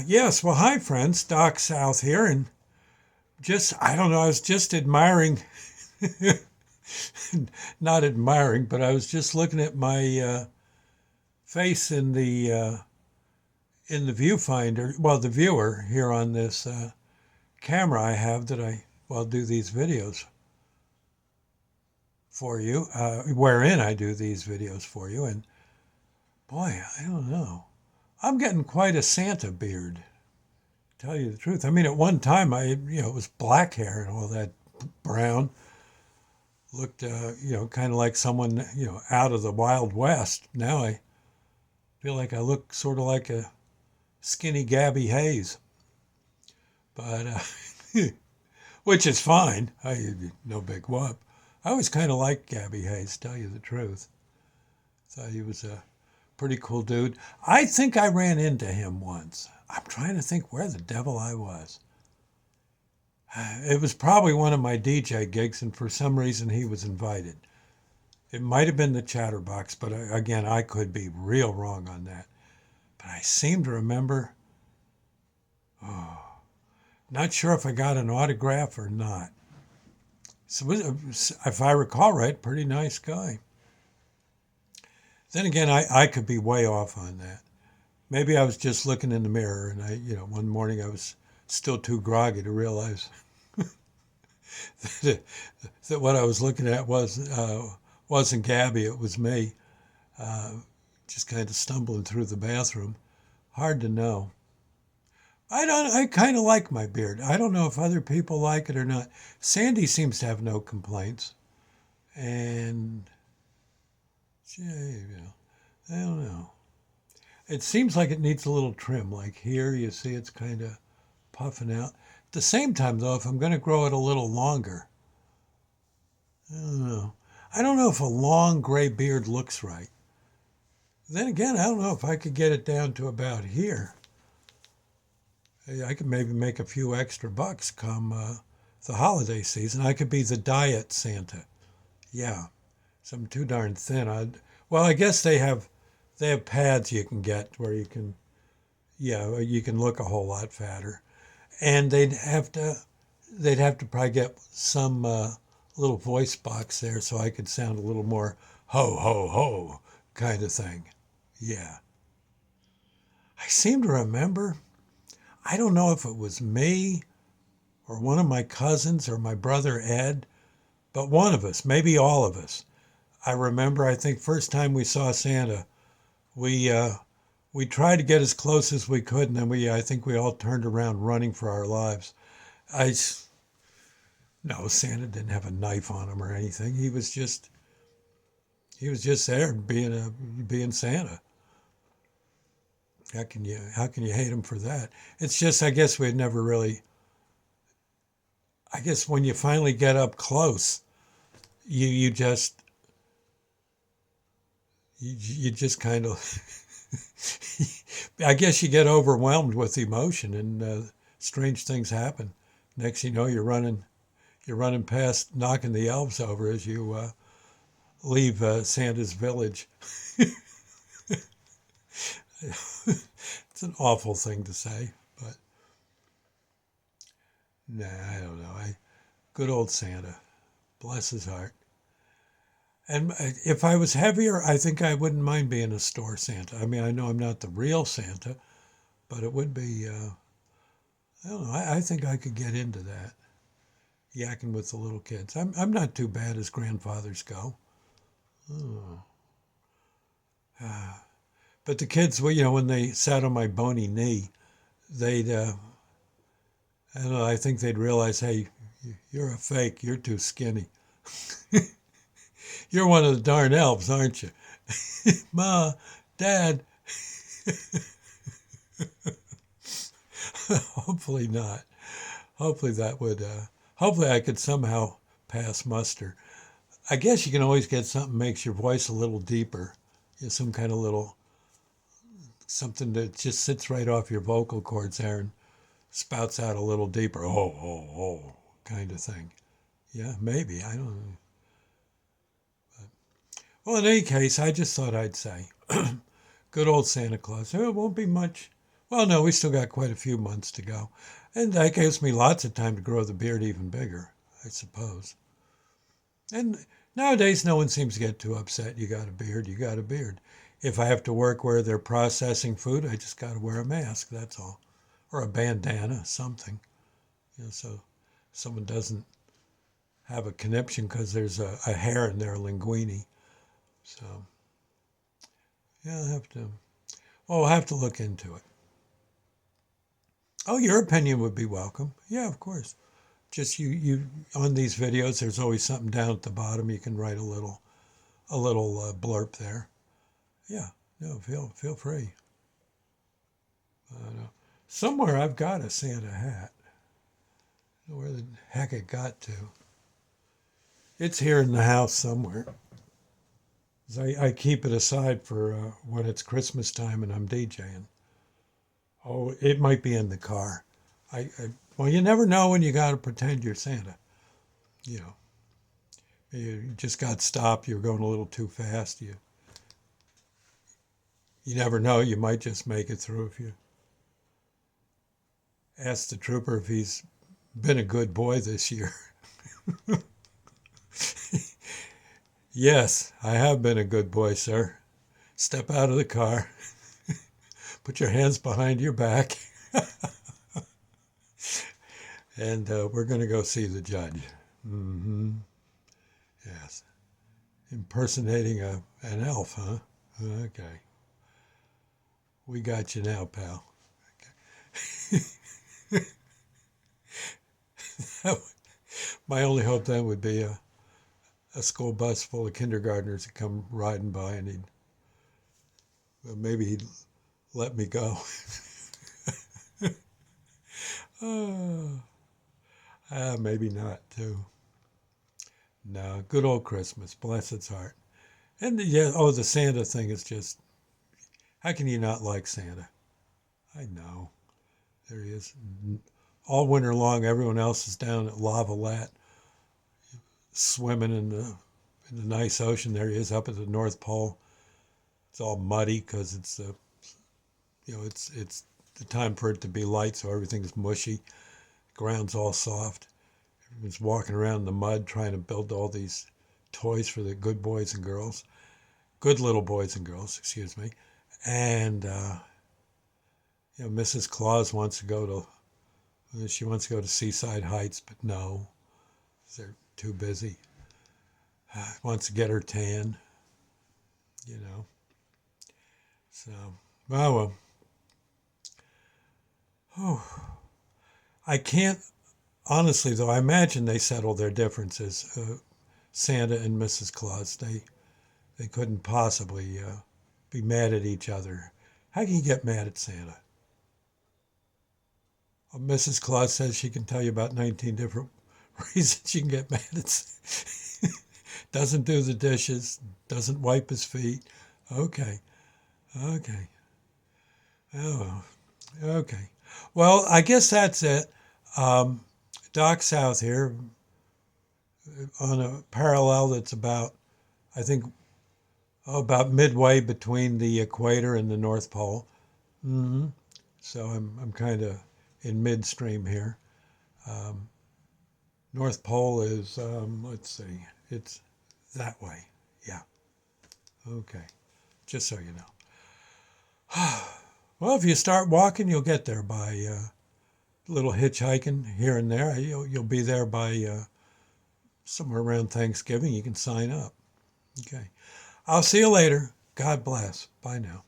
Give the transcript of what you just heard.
Yes, well, hi, friends. Doc South here. And I don't know, I was just admiring, not admiring, but I was just looking at my face in the viewfinder, well, the viewer here on this camera I have that do these videos for you, wherein I do these videos for you. And boy, I don't know. I'm getting quite a Santa beard, tell you the truth. I mean, at one time, it was black hair and all that brown. Looked, kind of like someone, out of the Wild West. Now I feel like I look sort of like a skinny Gabby Hayes, but which is fine. No big whoop. I always kind of liked Gabby Hayes, tell you the truth. Thought he was a pretty cool dude. I think I ran into him once. I'm trying to think where the devil I was. It was probably one of my DJ gigs, and for some reason he was invited. It might have been the Chatterbox, but again, I could be real wrong on that. But I seem to remember, oh, not sure if I got an autograph or not. So, if I recall right, pretty nice guy. Then again, I could be way off on that. Maybe I was just looking in the mirror and one morning I was still too groggy to realize that, that what I was looking at wasn't Gabby, it was me. Uh, just kind of stumbling through the bathroom. Hard to know. I kind of like my beard. I don't know if other people like it or not. Sandy seems to have no complaints. And, I don't know. It seems like it needs a little trim. Like here, you see it's kind of puffing out. At the same time, though, if I'm going to grow it a little longer, I don't know. I don't know if a long gray beard looks right. Then again, I don't know if I could get it down to about here. I could maybe make a few extra bucks come the holiday season. I could be the diet Santa. Yeah, so I'm too darn thin. Well, I guess they have pads you can get where you can look a whole lot fatter, and they'd have to probably get some little voice box there so I could sound a little more ho ho ho kind of thing. Yeah, I seem to remember. I don't know if it was me or one of my cousins or my brother Ed, but one of us, maybe all of us. I remember, I think, first time we saw Santa, we we tried to get as close as we could, and then I think we all turned around running for our lives. I no, Santa didn't have a knife on him or anything. He was just there being Santa. How can you hate him for that? It's just I guess we'd never really. I guess when you finally get up close, you just you just kind of I guess you get overwhelmed with emotion and strange things happen. Next you know you're running past knocking the elves over as you leave Santa's village. It's an awful thing to say, but nah, I don't know. Good old Santa, bless his heart. And if I was heavier, I think I wouldn't mind being a store Santa. I mean, I know I'm not the real Santa, but it would be. I don't know. I think I could get into that, yakking with the little kids. I'm not too bad as grandfathers go. Oh. But the kids, well, when they sat on my bony knee, they'd, I don't know, I think they'd realize, hey, you're a fake. You're too skinny. You're one of the darn elves, aren't you? Ma, Dad. Hopefully not. Hopefully that would, hopefully I could somehow pass muster. I guess you can always get something that makes your voice a little deeper. Some kind of little something that just sits right off your vocal cords there and spouts out a little deeper. Oh, oh, oh, kind of thing. Yeah, maybe. I don't know. Well, in any case, I just thought I'd say, good old Santa Claus. It won't be much. Well, no, we still got quite a few months to go. And that gives me lots of time to grow the beard even bigger, I suppose. And nowadays, no one seems to get too upset. You got a beard, you got a beard. If I have to work where they're processing food, I just got to wear a mask, that's all. Or a bandana, something. So someone doesn't have a conniption because there's a hair in their linguine. So, yeah, I'll have to look into it. Oh, your opinion would be welcome. Yeah, of course. Just you on these videos, there's always something down at the bottom. You can write a little blurb there. Yeah, no, feel free. Uh, Somewhere I've got a Santa hat. I don't know where the heck it got to. It's here in the house somewhere. I keep it aside for when it's Christmas time and I'm DJing. Oh, it might be in the car. Well, you never know when you got to pretend you're Santa. You know, you just got stopped. You're going a little too fast. You never know. You might just make it through if you ask the trooper if he's been a good boy this year. Yes, I have been a good boy, sir. Step out of the car. Put your hands behind your back. And we're going to go see the judge. Mm-hmm. Yes. Impersonating an elf, huh? Okay. We got you now, pal. Okay. My only hope then would be a school bus full of kindergartners to come riding by and maybe he'd let me go. Maybe not, too. No, good old Christmas. Bless its heart. And yeah, the Santa thing is just, how can you not like Santa? I know. There he is. All winter long, everyone else is down at La Valette, swimming in the nice ocean. There he is up at the North Pole. It's all muddy because it's the time for it to be light, so everything's mushy. The ground's all soft. Everyone's walking around in the mud trying to build all these toys for the good boys and girls. Good little boys and girls, excuse me. And Mrs. Claus wants to go to Seaside Heights, but no, they're too busy. Wants to get her tan, you know. So, well. Oh, I can't, honestly though, I imagine they settled their differences, Santa and Mrs. Claus. They couldn't possibly be mad at each other. How can you get mad at Santa? Mrs. Claus says she can tell you about 19 different reasons you can get mad at Santa. Doesn't do the dishes, doesn't wipe his feet. Okay, okay. Oh, okay. Well, I guess that's it. Um, Doc South here on a parallel that's I think, about midway between the equator and the North Pole. hmm So I'm kind of in midstream here. Um, North Pole is, let's see, it's that way. Yeah. Okay. Just so you know. Well, if you start walking, you'll get there by a little hitchhiking here and there. You'll be there by somewhere around Thanksgiving. You can sign up. Okay. I'll see you later. God bless. Bye now.